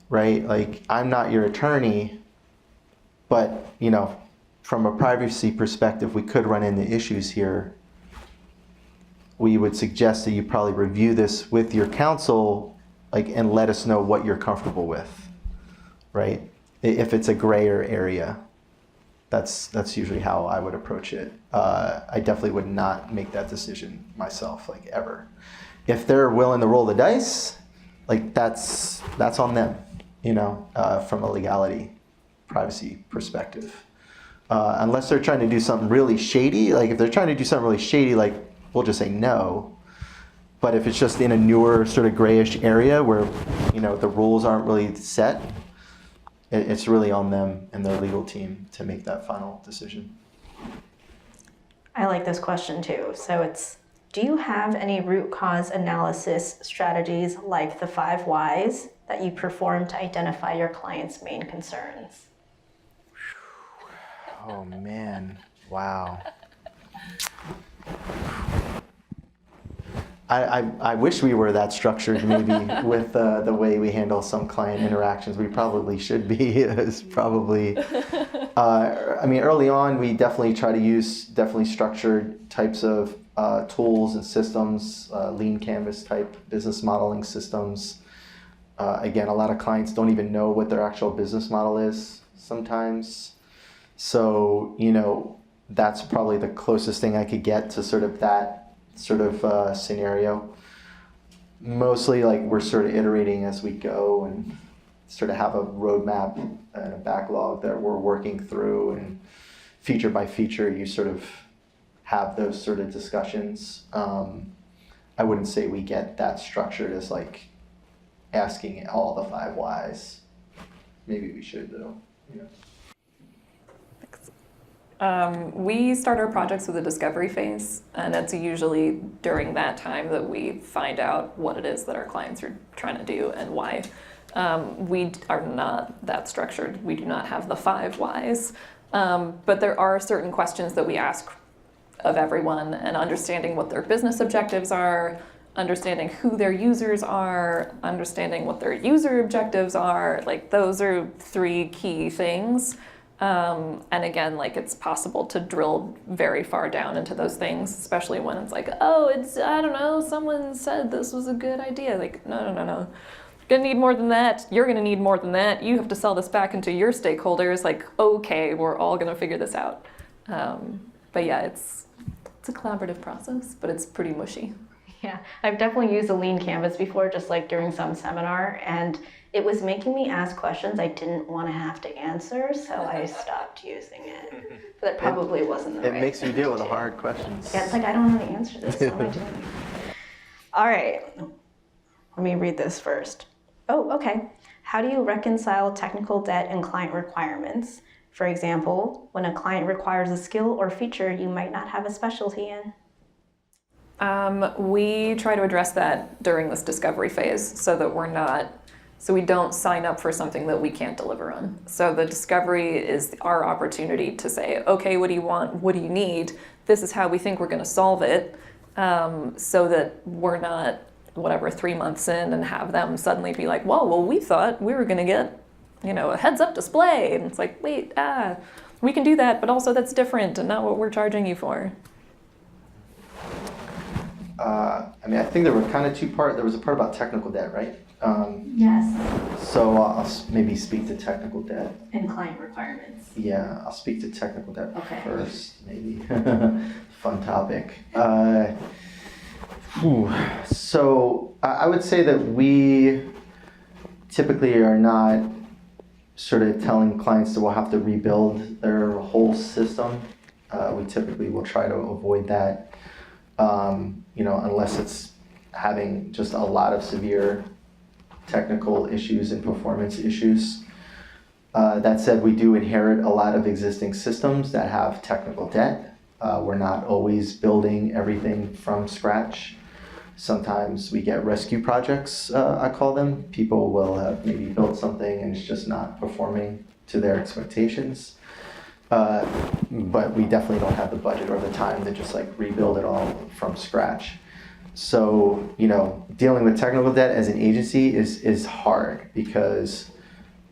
right? Like I'm not your attorney, but from a privacy perspective, we could run into issues here. We would suggest that you probably review this with your counsel, and let us know what you're comfortable with. right? If it's a grayer area, that's usually how I would approach it. I definitely would not make that decision myself, like ever. If they're willing to roll the dice, like that's on them, from a legality, privacy perspective. Unless they're trying to do something really shady, like if they're trying to do something really shady, like we'll just say no. But if it's just in a newer sort of grayish area where, the rules aren't really set, it's really on them and their legal team to make that final decision. I like this question too. So it's, do you have any root cause analysis strategies like the 5 whys that you perform to identify your client's main concerns? Oh man, wow. I wish we were that structured maybe with the way we handle some client interactions. We probably should be. It's probably, early on we definitely try to use structured types of tools and systems, lean canvas type business modeling systems. Again, a lot of clients don't even know what their actual business model is sometimes. So, that's probably the closest thing I could get to sort of that scenario. Mostly like we're sort of iterating as we go and sort of have a roadmap and a backlog that we're working through, and feature by feature you sort of have those sort of discussions. I wouldn't say we get that structured as like asking all the 5 whys. Maybe we should though. We start our projects with a discovery phase, and it's usually during that time that we find out what it is that our clients are trying to do and why. We are not that structured. We do not have the 5 whys, but there are certain questions that we ask of everyone, and understanding what their business objectives are, understanding who their users are, understanding what their user objectives are. Like those are 3 key things. And again, like it's possible to drill very far down into those things, especially when it's like, I don't know, someone said this was a good idea. Like, no. You're gonna need more than that. You're gonna need more than that. You have to sell this back into your stakeholders. Like, okay, we're all gonna figure this out. But yeah, it's a collaborative process, but it's pretty mushy. Yeah, I've definitely used a lean canvas before, just like during some seminar, and it was making me ask questions I didn't want to have to answer, so I stopped using it. But that probably wasn't the right It makes you thing deal to with the do. hard questions. Yeah, it's like, I don't know how to answer this. What am I doing? All right, let me read this first. Oh, okay. How do you reconcile technical debt and client requirements? For example, when a client requires a skill or feature you might not have a specialty in. We try to address that during this discovery phase so that we don't sign up for something that we can't deliver on. So the discovery is our opportunity to say, okay, what do you want? What do you need? This is how we think we're going to solve it, so that we're not, 3 months in and have them suddenly be like, well, we thought we were going to get, a heads-up display. And it's like, wait, we can do that, but also that's different and not what we're charging you for. I think there were kind of 2 parts. There was a part about technical debt, right? Yes. So I'll maybe speak to technical debt. And client requirements. Yeah, I'll speak to technical debt first, maybe. Fun topic. So I would say that we typically are not sort of telling clients that we'll have to rebuild their whole system. We typically will try to avoid that. Unless it's having just a lot of severe technical issues and performance issues. That said, we do inherit a lot of existing systems that have technical debt. We're not always building everything from scratch. Sometimes we get rescue projects, I call them. People will have maybe built something and it's just not performing to their expectations. But we definitely don't have the budget or the time to just like rebuild it all from scratch. So, dealing with technical debt as an agency is hard because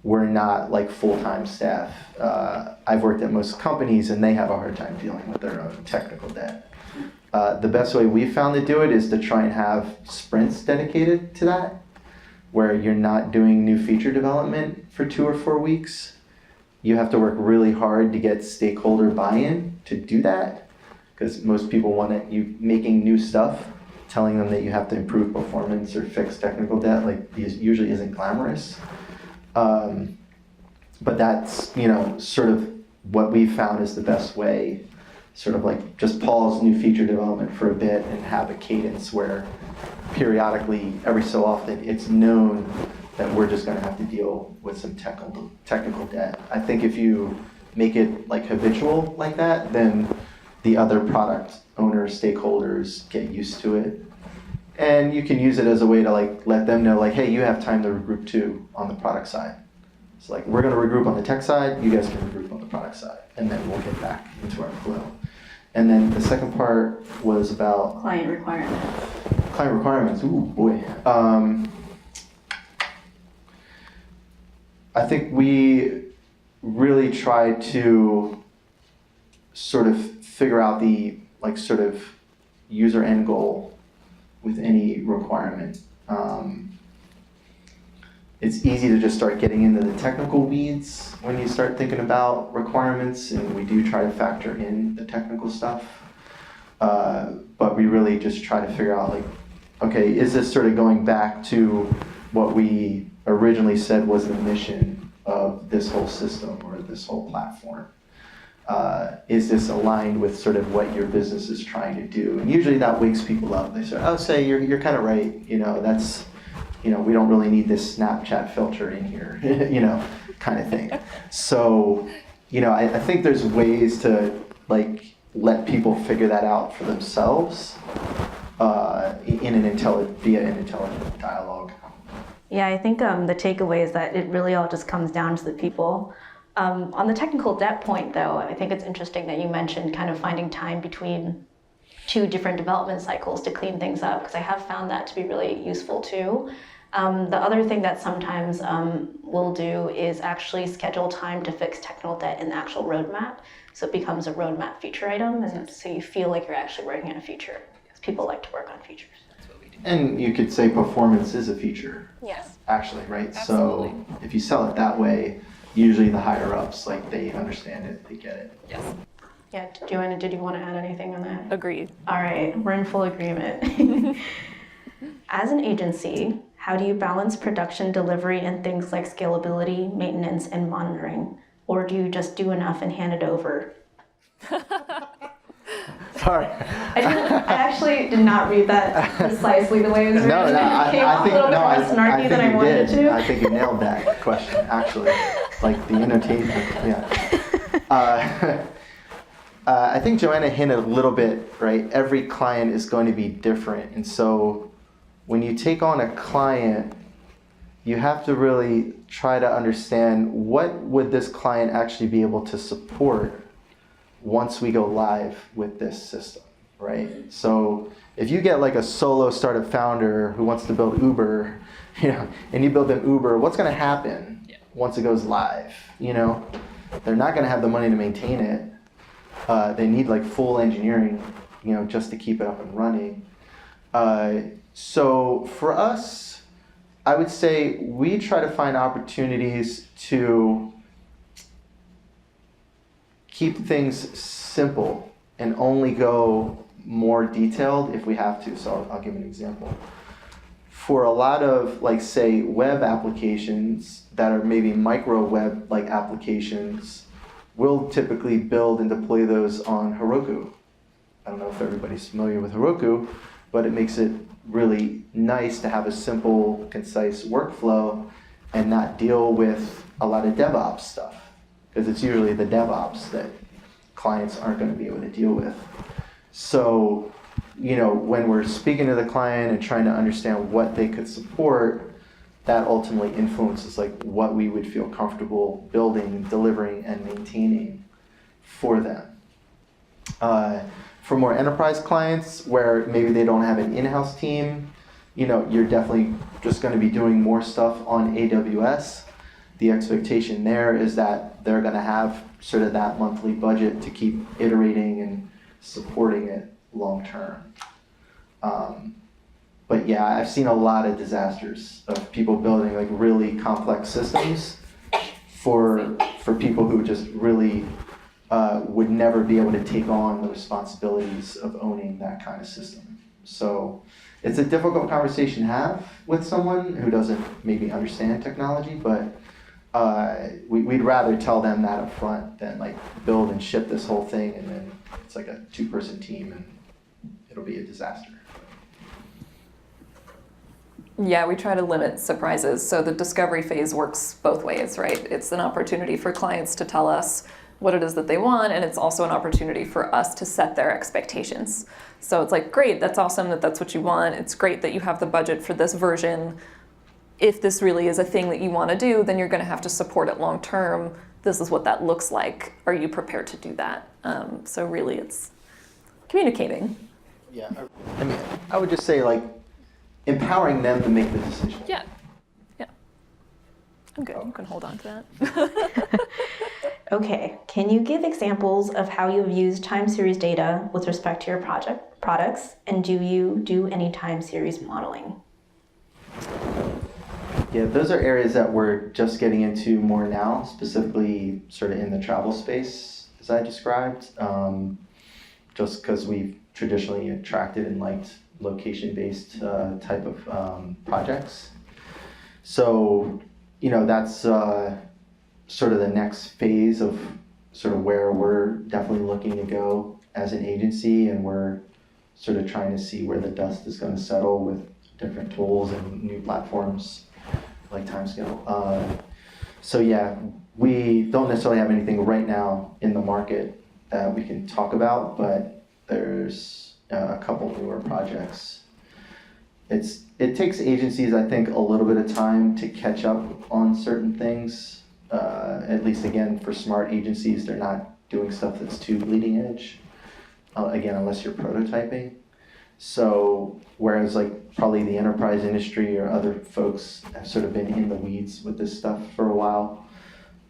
we're not like full-time staff. I've worked at most companies and they have a hard time dealing with their own technical debt. The best way we've found to do it is to try and have sprints dedicated to that. where you're not doing new feature development for 2 or 4 weeks. You have to work really hard to get stakeholder buy-in to do that, because most people want you making new stuff, telling them that you have to improve performance or fix technical debt, like usually isn't glamorous. But that's, sort of what we found is the best way, sort of like just pause new feature development for a bit and have a cadence where periodically, every so often, it's known that we're just going to have to deal with some technical debt. I think if you make it like habitual like that, then the other product owners, stakeholders get used to it. And you can use it as a way to like let them know like, hey, you have time to regroup too on the product side. So like, we're going to regroup on the tech side, you guys can regroup on the product side, and then we'll get back into our flow. And then the second part was about Client requirements. Client requirements. Ooh, boy. I think we really try to sort of figure out the like sort of user end goal with any requirement. It's easy to just start getting into the technical weeds when you start thinking about requirements, and we do try to factor in the technical stuff. But we really just try to figure out like, okay, is this sort of going back to what we originally said was the mission of this whole system or this whole platform? Is this aligned with sort of what your business is trying to do? And usually that wakes people up. They say, oh, say you're kind of right. That's, we don't really need this Snapchat filter in here, kind of thing. So, I think there's ways to like let people figure that out for themselves via an intelligent dialogue. Yeah, I think the takeaway is that it really all just comes down to the people. On the technical debt point, though, I think it's interesting that you mentioned kind of finding time between 2 different development cycles to clean things up, because I have found that to be really useful too. The other thing that sometimes we'll do is actually schedule time to fix technical debt in the actual roadmap, so it becomes a roadmap feature item, and so you feel like you're actually working on a feature, because people like to work on features. And you could say performance is a feature. Yes. Actually, right? Absolutely. So if you sell it that way, usually the higher ups, like they understand it, they get it. Yes. Yeah, did you want to add anything on that? Agreed. All right, we're in full agreement. As an agency, how do you balance production delivery and things like scalability, maintenance, and monitoring? Or do you just do enough and hand it over? Sorry. I actually did not read that precisely the way it was written. It came off a little bit more snarky than I wanted it to. I think you nailed that question, actually. Like the entertainment, yeah. I think Joanna hinted a little bit, right? Every client is going to be different. And so when you take on a client, you have to really try to understand what would this client actually be able to support once we go live with this system, right? So if you get like a solo startup founder who wants to build Uber, and you build them Uber, what's going to happen once it goes live? They're not going to have the money to maintain it. They need like full engineering, just to keep it up and running. So for us, I would say we try to find opportunities to keep things simple and only go more detailed if we have to. So I'll give an example. For a lot of, like, say, web applications that are maybe micro web-like applications, we'll typically build and deploy those on Heroku. I don't know if everybody's familiar with Heroku, but it makes it really nice to have a simple, concise workflow and not deal with a lot of DevOps stuff, because it's usually the DevOps that clients aren't going to be able to deal with. So, when we're speaking to the client and trying to understand what they could support, that ultimately influences like what we would feel comfortable building, delivering, and maintaining for them. For more enterprise clients where maybe they don't have an in-house team, you're definitely just going to be doing more stuff on AWS. The expectation there is that they're going to have sort of that monthly budget to keep iterating and supporting it long term. But yeah, I've seen a lot of disasters of people building like really complex systems for people who just really would never be able to take on the responsibilities of owning that kind of system. So it's a difficult conversation to have with someone who doesn't maybe understand technology, but we'd rather tell them that up front than like build and ship this whole thing and then it's like a 2-person team and it'll be a disaster. Yeah, we try to limit surprises. So the discovery phase works both ways, right? It's an opportunity for clients to tell us what it is that they want, and it's also an opportunity for us to set their expectations. So it's like, great, that's awesome that that's what you want. It's great that you have the budget for this version. If this really is a thing that you want to do, then you're going to have to support it long term. This is what that looks like. Are you prepared to do that? So really it's communicating. Yeah, I mean, I would just say like empowering them to make the decision. Yeah, yeah. I'm good, you can hold on to that. Okay, can you give examples of how you've used time series data with respect to your products, and do you do any time series modeling? Yeah, those are areas that we're just getting into more now, specifically sort of in the travel space, as I described, just because we've traditionally attracted and liked location-based type of projects. So, you know, that's sort of the next phase of sort of where we're definitely looking to go as an agency, and we're sort of trying to see where the dust is going to settle with different tools and new platforms like Timescale. So yeah, we don't necessarily have anything right now in the market that we can talk about, but there's a couple newer projects. It takes agencies, I think, a little bit of time to catch up on certain things. At least again, for smart agencies, they're not doing stuff that's too bleeding edge, again, unless you're prototyping. So whereas like probably the enterprise industry or other folks have sort of been in the weeds with this stuff for a while,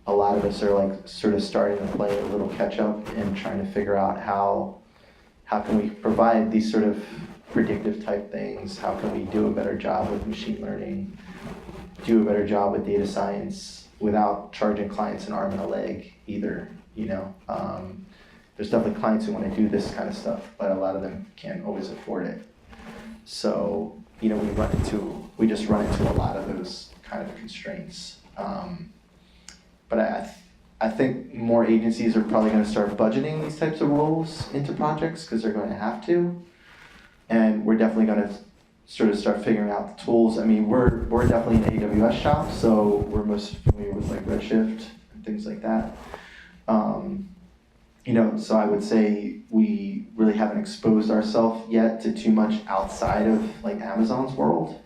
a lot of us are like sort of starting to play a little catch up and trying to figure out how can we provide these sort of predictive type things, how can we do a better job with machine learning, do a better job with data science without charging clients an arm and a leg either, you know. There's definitely clients who want to do this kind of stuff, but a lot of them can't always afford it. So, you know, we just run into a lot of those kind of constraints. But I think more agencies are probably going to start budgeting these types of roles into projects because they're going to have to. And we're definitely going to sort of start figuring out the tools. I mean, we're definitely an AWS shop, so we're most familiar with like Redshift and things like that. You know, so I would say we really haven't exposed ourselves yet to too much outside of like Amazon's world.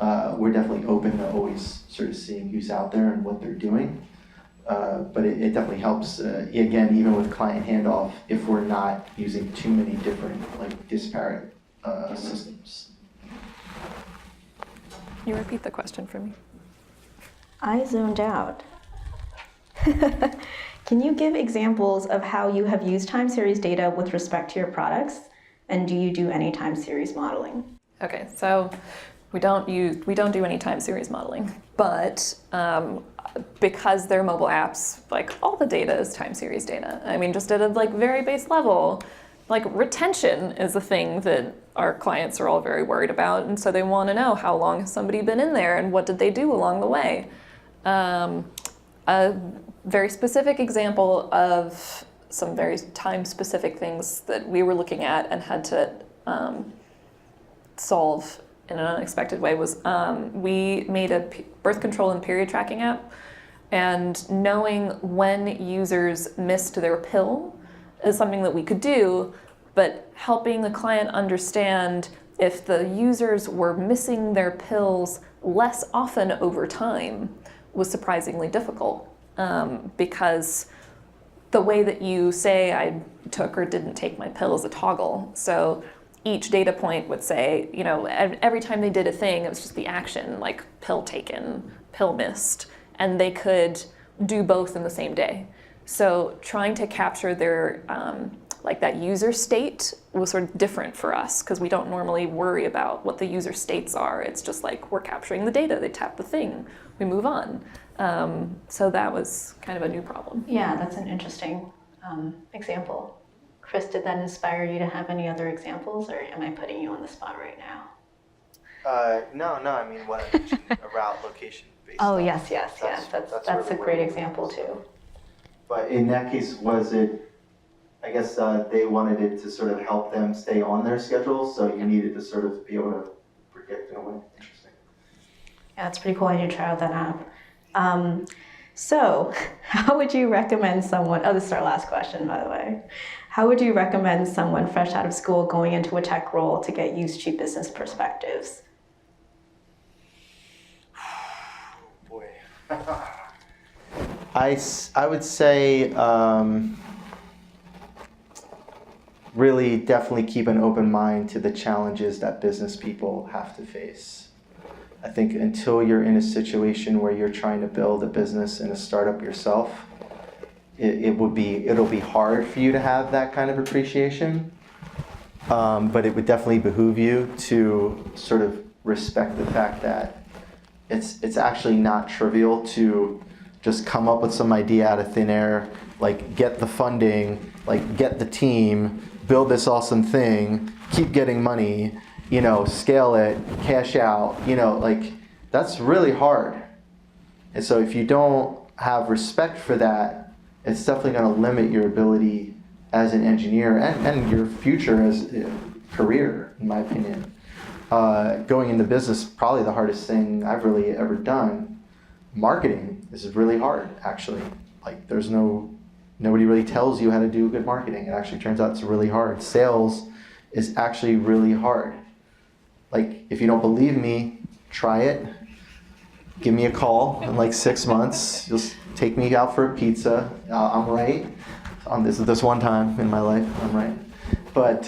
We're definitely open to always sort of seeing who's out there and what they're doing. But it definitely helps, again, even with client handoff, if we're not using too many different like disparate systems. Can you repeat the question for me? I zoned out. Can you give examples of how you have used time series data with respect to your products, and do you do any time series modeling? Okay, so we don't do any time series modeling, but because they're mobile apps, like all the data is time series data. I mean, just at a like very base level, like retention is a thing that our clients are all very worried about, and so they want to know how long has somebody been in there and what did they do along the way. A very specific example of some very time-specific things that we were looking at and had to solve in an unexpected way was we made a birth control and period tracking app, and knowing when users missed their pill is something that we could do, but helping the client understand if the users were missing their pills less often over time was surprisingly difficult, because the way that you say I took or didn't take my pill is a toggle. So each data point would say, you know, every time they did a thing, it was just the action, like pill taken, pill missed, and they could do both in the same day. So trying to capture their like that user state was sort of different for us because we don't normally worry about what the user states are. It's just like we're capturing the data, they tap the thing, we move on. So that was kind of a new problem. Yeah, that's an interesting example. Chris, did that inspire you to have any other examples, or am I putting you on the spot right now? No, I mean what I mentioned, a route location based. Oh, yes. That's really a great example too. But in that case, was it, I guess they wanted it to sort of help them stay on their schedule, so you needed to sort of be able to predict in a way. Interesting. Yeah, that's pretty cool. I need to try out that app. So, how would you recommend someone, this is our last question, by the way. How would you recommend someone fresh out of school going into a tech role to get used to business perspectives? Boy. I would say really definitely keep an open mind to the challenges that business people have to face. I think until you're in a situation where you're trying to build a business and a startup yourself, it'll be hard for you to have that kind of appreciation. But it would definitely behoove you to sort of respect the fact that it's actually not trivial to just come up with some idea out of thin air, like get the funding, like get the team, build this awesome thing, keep getting money, scale it, cash out, like that's really hard. And so if you don't have respect for that, it's definitely going to limit your ability as an engineer and your future as a career, in my opinion. Going into business, probably the hardest thing I've really ever done. Marketing is really hard, actually. Like nobody really tells you how to do good marketing. It actually turns out it's really hard. Sales is actually really hard. Like, if you don't believe me, try it. Give me a call in like 6 months. Just take me out for a pizza. I'm right. On this one time in my life, I'm right. But,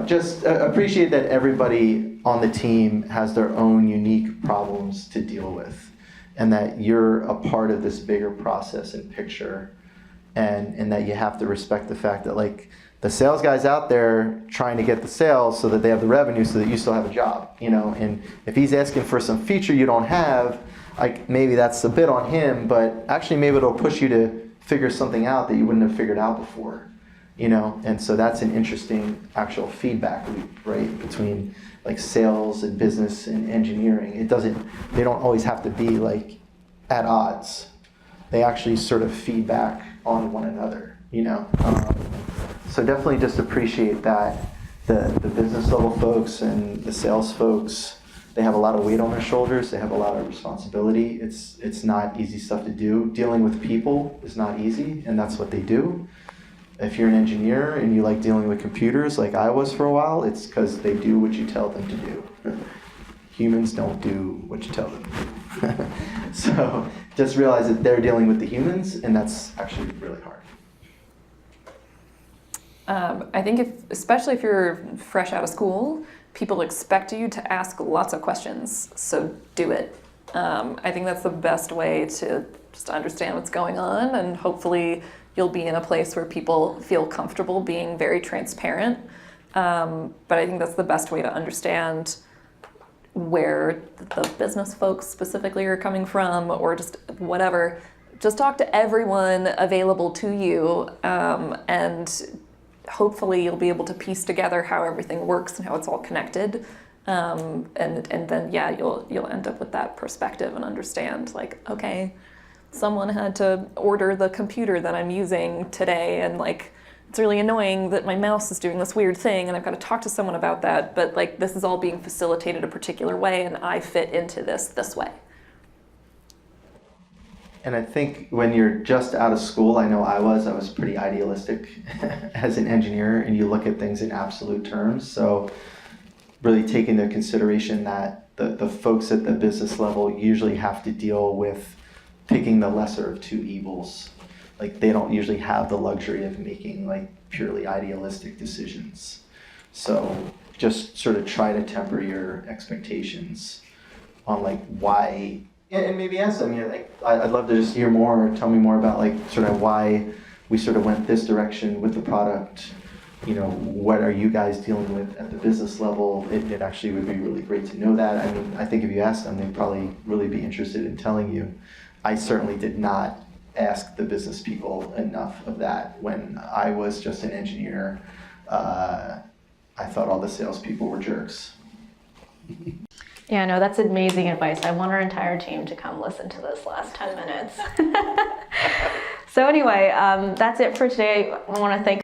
just appreciate that everybody on the team has their own unique problems to deal with, and that you're a part of this bigger process and picture, and that you have to respect the fact that, like, the sales guy's out there trying to get the sales so that they have the revenue so that you still have a job, and if he's asking for some feature you don't have, like, maybe that's a bit on him, but actually maybe it'll push you to figure something out that you wouldn't have figured out before, and so that's an interesting actual feedback loop, right, between like sales and business and engineering. They don't always have to be like at odds. They actually sort of feedback on one another, So definitely just appreciate that the business level folks and the sales folks, they have a lot of weight on their shoulders. They have a lot of responsibility. It's not easy stuff to do. Dealing with people is not easy, and that's what they do. If you're an engineer and you like dealing with computers like I was for a while, it's because they do what you tell them to do. Humans don't do what you tell them to do. So just realize that they're dealing with the humans, and that's actually really hard. I think especially if you're fresh out of school, people expect you to ask lots of questions, so do it. I think that's the best way to just understand what's going on, and hopefully you'll be in a place where people feel comfortable being very transparent. But I think that's the best way to understand where the business folks specifically are coming from, or just whatever. Just talk to everyone available to you, and hopefully you'll be able to piece together how everything works and how it's all connected. And then you'll end up with that perspective and understand, like, okay, someone had to order the computer that I'm using today, and like it's really annoying that my mouse is doing this weird thing and I've got to talk to someone about that, but like this is all being facilitated a particular way and I fit into this way. And I think when you're just out of school, I know I was pretty idealistic as an engineer, and you look at things in absolute terms. So really take into consideration that the folks at the business level usually have to deal with picking the lesser of two evils. Like, they don't usually have the luxury of making like purely idealistic decisions. So just sort of try to temper your expectations on like why, and maybe ask them, like, I'd love to just hear more, or tell me more about like sort of why we sort of went this direction with the product. You know, what are you guys dealing with at the business level? It actually would be really great to know that. I mean, I think if you asked them, they'd probably really be interested in telling you. I certainly did not ask the business people enough of that. When I was just an engineer, I thought all the salespeople were jerks. Yeah, no, that's amazing advice. I want our entire team to come listen to this last 10 minutes. So anyway, that's it for today. I want to thank